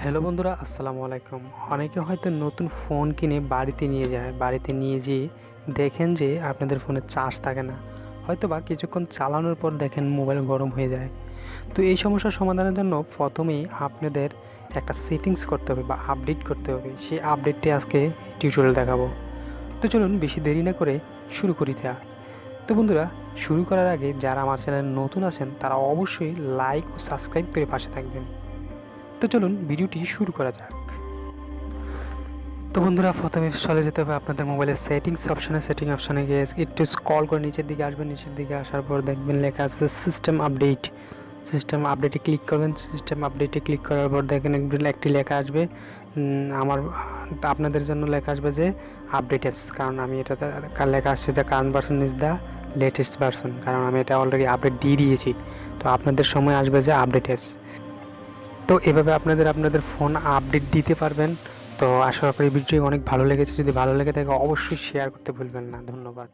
Hello বন্ধুরা, আসসালামু আলাইকুম। অনেকে হয়তো নতুন ফোন কিনে বাড়িতে নিয়ে যায়। বাড়িতে নিয়ে যেয়ে দেখেন যে আপনাদের ফোনে চার্জ থাকে না। হয়তোবা কিছুক্ষণ চালানোর পর দেখেন মোবাইল গরম হয়ে যায়। তো এই সমস্যার সমাধানের জন্য প্রথমেই আপনাদের একটা সেটিংস করতে হবে বা আপডেট করতে হবে। সেই আপডেটটি আজকে টিউটোরিয়াল দেখাবো। তো চলুন বেশি দেরি না করে শুরু করি তা। তো বন্ধুরা, শুরু করার আগে যারা আমার চ্যানেলে নতুন আছেন তারা অবশ্যই লাইক ও সাবস্ক্রাইব করে পাশে থাকবেন। তো চলুন ভিডিওটি শুরু করা যাক। তো বন্ধুরা, প্রথমে চলে যেতে হবে আপনাদের মোবাইলের সেটিংস অপশানে গিয়ে একটু স্ক্রল করে নিচের দিকে আসবেন। নিচের দিকে আসার পর দেখবেন লেখা আছে সিস্টেম আপডেটে ক্লিক করবেন। সিস্টেম আপডেটে ক্লিক করার পর দেখেন একটি লেখা আসবে, আমার আপনাদের জন্য লেখা আসবে যে আপডেট অ্যাপস, কারণ আমি এটাতে লেখা আসছে যে current version is the latest version, কারণ আমি এটা অলরেডি আপডেট দিয়ে দিয়েছি। তো আপনাদের সময় আসবে যে আপডেট অ্যাপস। তো এভাবে আপনাদের ফোন আপডেট দিতে পারবেন। তো আশা করি ভিডিওটি অনেক ভালো লেগেছে। যদি ভালো লেগে থাকে অবশ্যই শেয়ার করতে ভুলবেন না। ধন্যবাদ।